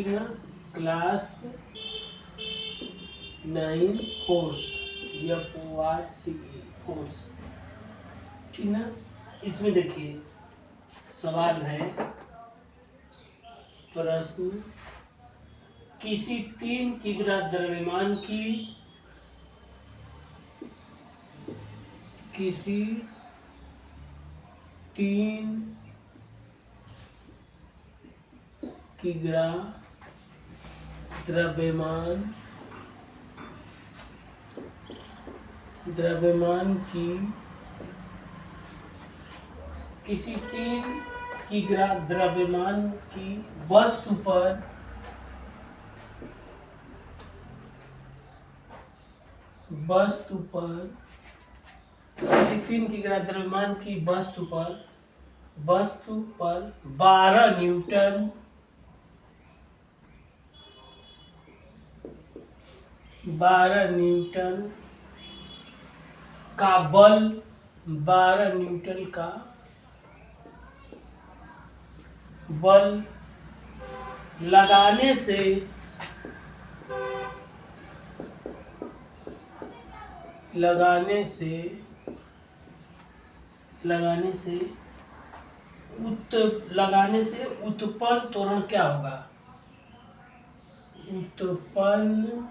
ठीक ना। Class 9 force, FORCE force, ठीक ना। इसमें देखिए सवाल है, प्रश्न किसी 3 किग्रा द्रव्यमान की किसी 3 किग्रा द्रव्यमान की किसी 3 किग्रा द्रव्यमान की वस्तु पर किसी 3 किग्रा द्रव्यमान की वस्तु पर 12 न्यूटन का बल, 12 न्यूटन का बल लगाने से उत्पन्न त्वरण क्या होगा? उत्पन्न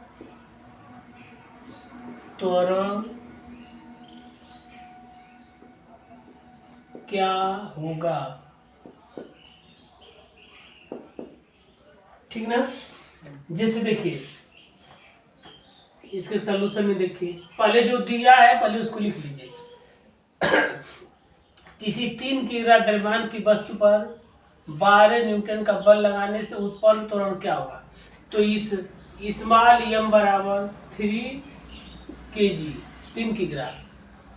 त्वरण क्या होगा? ठीक ना। जैसे देखिए इसके सलूशन में देखिए, पहले जो दिया है पहले उसको लिख लीजिए। किसी 3 किग्रा द्रव्यमान की वस्तु पर 12 न्यूटन का बल लगाने से उत्पन्न त्वरण क्या होगा? तो इस स्मॉल m बराबर 3 kg 3 किग्रा,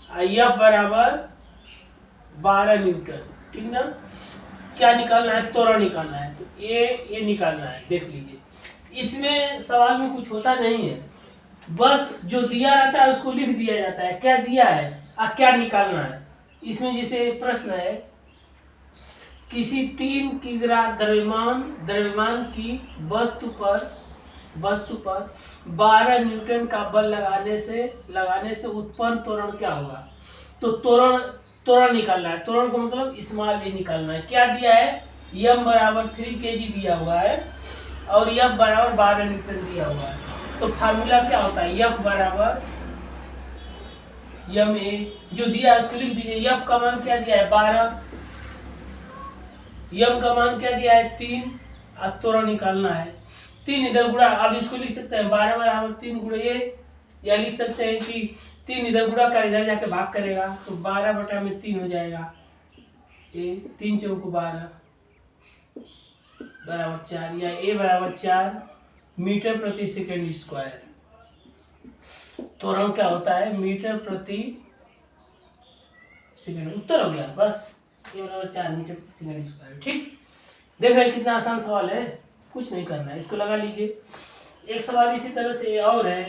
F बराबर 12 न्यूटन, ठीक ना। क्या निकालना है? त्वरण निकालना है। तो ये निकालना है, देख लीजिए। इसमें सवाल में कुछ होता नहीं है, बस जो दिया रहता है उसको लिख दिया जाता है, क्या दिया है और क्या निकालना है। इसमें जैसे प्रश्न है, किसी 3 किग्रा द्रव्यमान की वस्तु पर 12 न्यूटन का बल लगाने से उत्पन्न त्वरण क्या होगा? तो त्वरण निकालना है। त्वरण का मतलब स्मॉल ए निकालना है। क्या दिया है? m बराबर 3 kg दिया हुआ है और F बराबर 12 न्यूटन दिया हुआ है। तो फार्मूला क्या होता है? F बराबर ma, जो दिया है उसको लिख दीजिए। F का मान क्या दिया है? 12, m का मान क्या दिया है? 3, और त्वरण निकालना है। 3 इधर गुणा, अब इसको लिख सकते हैं 12 बराबर 3 गुणा ये, या लिख सकते हैं कि 3 इधर गुणा कर इधर जाके भाग करेगा तो 12 बटा में 3 हो जाएगा। ये 3 चौक 12 बराबर 4, या a बराबर 4 मीटर प्रति सेकंड स्क्वायर। त्वरण क्या होता है? मीटर प्रति सेकंड। उत्तर हो गया बस, a बराबर 4 मीटर प्रति सेकंड स्क्वायर। ठीक, देख रहे हैं कितना आसान सवाल है, कुछ नहीं करना है, इसको लगा लीजिए। एक सवाल इसी तरह से और है,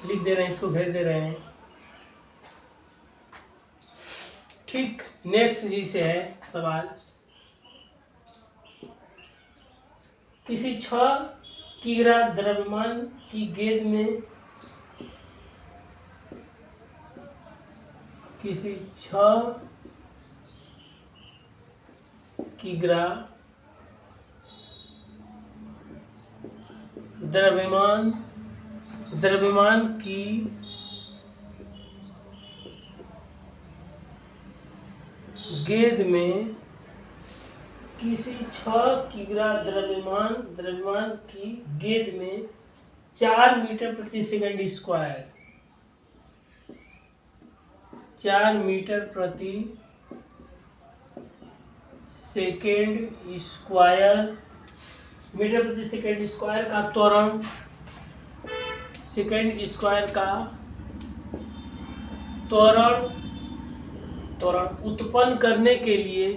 लिख दे रहे हैं, इसको घेर दे रहे हैं। ठीक, नेक्स्ट जी से है सवाल, किसी 6 किग्रा द्रव्यमान की गेंद में किसी 6 किग्रा द्रव्यमान की गेंद में किसी 6 किग्रा द्रव्यमान की गेंद में 4 मीटर प्रति सेकंड स्क्वायर 4 मीटर प्रति सेकंड स्क्वायर मीटर प्रति सेकंड स्क्वायर का त्वरण सेकंड स्क्वायर का त्वरण उत्पन्न करने के लिए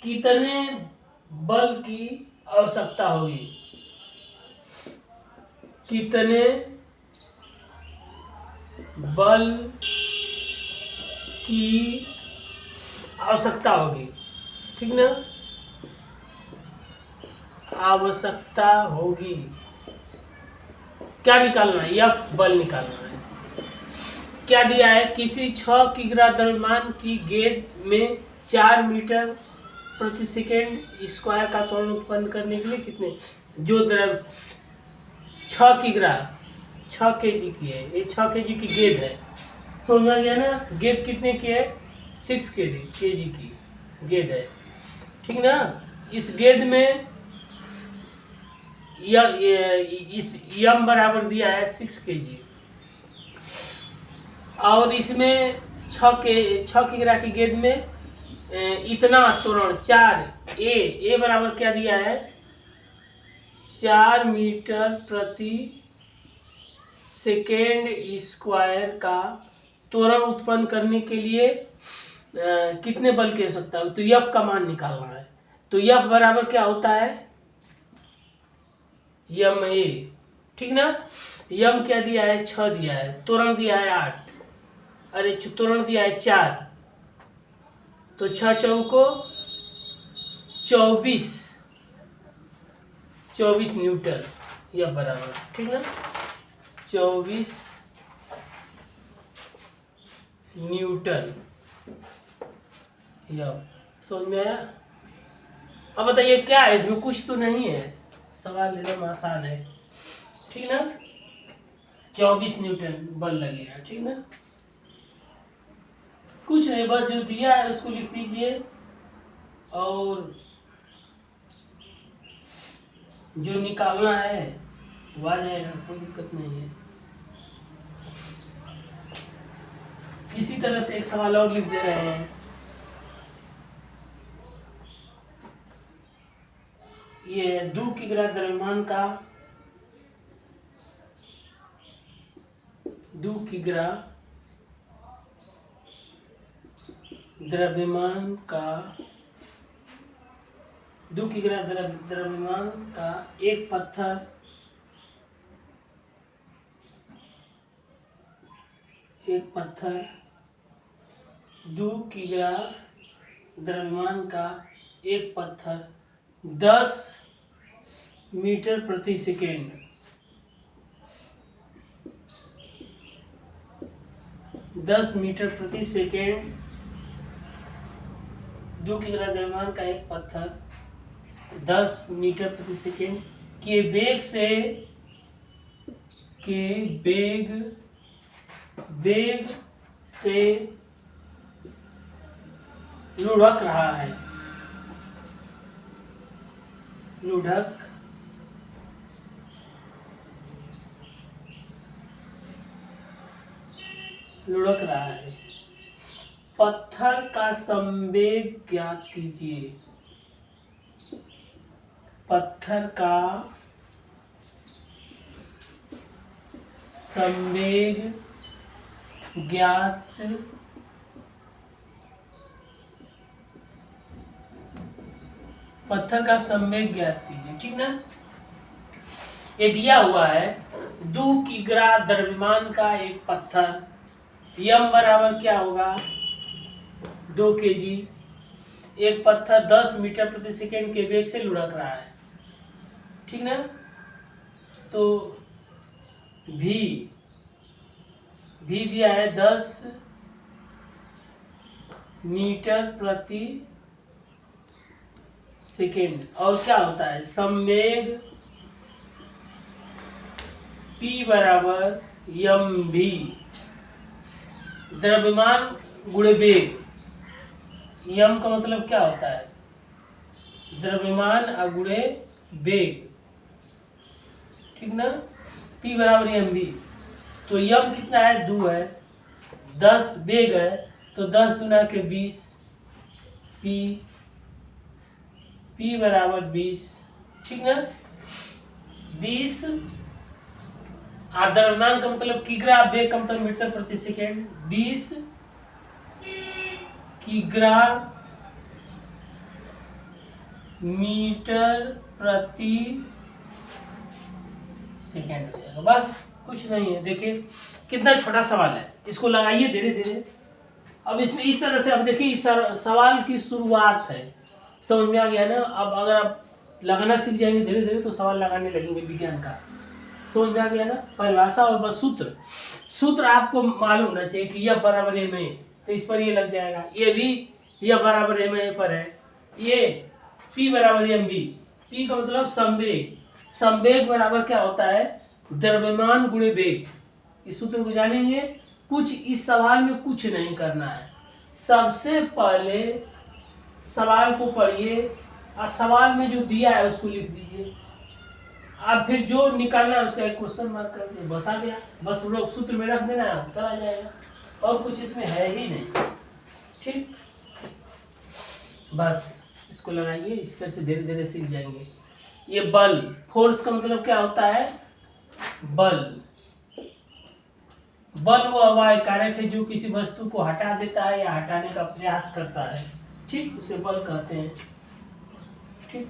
कितने बल की आवश्यकता होगी, कितने बल की आवश्यकता होगी, ठीक ना, आवश्यकता होगी। क्या निकालना है, एफ बल निकालना है। क्या दिया है, किसी 6 किग्रा द्रव्यमान की गेंद में 4 मीटर प्रति सेकेंड स्क्वायर का त्वरण उत्पन्न करने के लिए कितने, जो द्रव 6 किग्रा 6 केजी की है, ये 6 केजी की गेंद है, समझ में आ गया ना। गेंद कितने की है, 6 केजी की गेंद है, ठीक ना। इस गेंद में इस यम बराबर दिया है 6 केजी, और इसमें 6 किग्रा की गेंद में इतना त्वरण 4 ए बराबर क्या दिया है, 4 मीटर प्रति सेकेंड स्क्वायर का त्वरण उत्पन्न करने के लिए कितने बल की आवश्यकता है, तो यफ का मान निकालना है। तो यफ बराबर क्या होता है, यम ए, ठीक ना। यम क्या दिया है, 6 दिया है, त्वरण दिया है 8, अरे त्वरण दिया है 4, तो 6 चौको 24 न्यूटन, यह बराबर, ठीक ना, 24 न्यूटन, यह समझ में आया। अब बताइए क्या है इसमें, कुछ तो नहीं है, सवाल एकदम आसान है, ठीक ना। 24 न्यूटन बल लगेगा, ठीक ना, कुछ नहीं, बस जो दिया है उसको लिख दीजिए और जो निकालना है वो आ जाएगा, कोई दिक्कत नहीं है। इसी तरह से एक सवाल और लिख दे रहे हैं, ये 2 किग्रा द्रव्यमान का 2 किग्रा द्रव्यमान का 2 किग्रा द्रव्यमान का एक पत्थर 2 किग्रा द्रव्यमान का एक पत्थर 10 मीटर प्रति सेकेंड 10 मीटर प्रति सेकेंड 2 किग्रा द्रव्यमान का एक पत्थर 10 मीटर प्रति सेकेंड के वेग से लुढ़क रहा है, लुढ़क रहा है, पत्थर का संवेग ज्ञात कीजिए, पत्थर का संवेग ज्ञात कीजिए, ठीक ना। ये दिया हुआ है 2 किग्रा द्रव्यमान का एक पत्थर, यम बराबर क्या होगा 2 केजी, एक पत्थर 10 मीटर प्रति सेकेंड के वेग से लुढ़क रहा है, ठीक ना। तो भी दिया है 10 मीटर प्रति सेकेंड, और क्या होता है संवेग P बराबर यम भी, द्रव्यमान गुणे वेग, यम का मतलब क्या होता है द्रव्यमान गुणे वेग, ठीक ना। P बराबर यम भी, तो यम कितना है 2 है, 10 वेग है, तो 10 दूना के 20, P बराबर 20, ठीक ना। 20 द्रव्यमान का मतलब किग्रा, वेग का मतलब मीटर प्रति सेकेंड, 20 किग्रा मीटर प्रति सेकेंड हो जाएगा। बस कुछ नहीं है। देखिए कितना छोटा सवाल है, इसको लगाइए धीरे धीरे। अब इसमें इस तरह से, अब देखिए इस सवाल की शुरुआत है, समझ में आ गया ना। अब अगर आप लगाना सीख जाएंगे धीरे धीरे तो सवाल लगाने लगेंगे विज्ञान का, समझ में आ गया ना। परिभाषा और बस सूत्र आपको मालूम होना चाहिए कि यह बराबर एम ए, तो इस पर ये लग जाएगा। ये भी यह बराबर एम ए पर है। ये पी बराबर एम बी, पी का मतलब संवेग, संवेग बराबर क्या होता है, द्रव्यमान गुणे वेग। इस सूत्र को जानेंगे। कुछ इस सवाल में कुछ नहीं करना है, सबसे पहले सवाल को पढ़िए और सवाल में जो दिया है उसको लिख दीजिए, और फिर जो निकालना है उसका एक क्वेश्चन मार्क कर दीजिए, बस आ गया। बस लोग सूत्र में रख देना है, उत्तर आ जाएगा, और कुछ इसमें है ही नहीं। ठीक, बस इसको लगाइए, इस तरह से धीरे धीरे सीख जाएंगे। ये बल, फोर्स का मतलब क्या होता है, बल। बल वह वाय कारक है जो किसी वस्तु को हटा देता है या हटाने का प्रयास करता है, ठीक, उसे बल कहते हैं। ठीक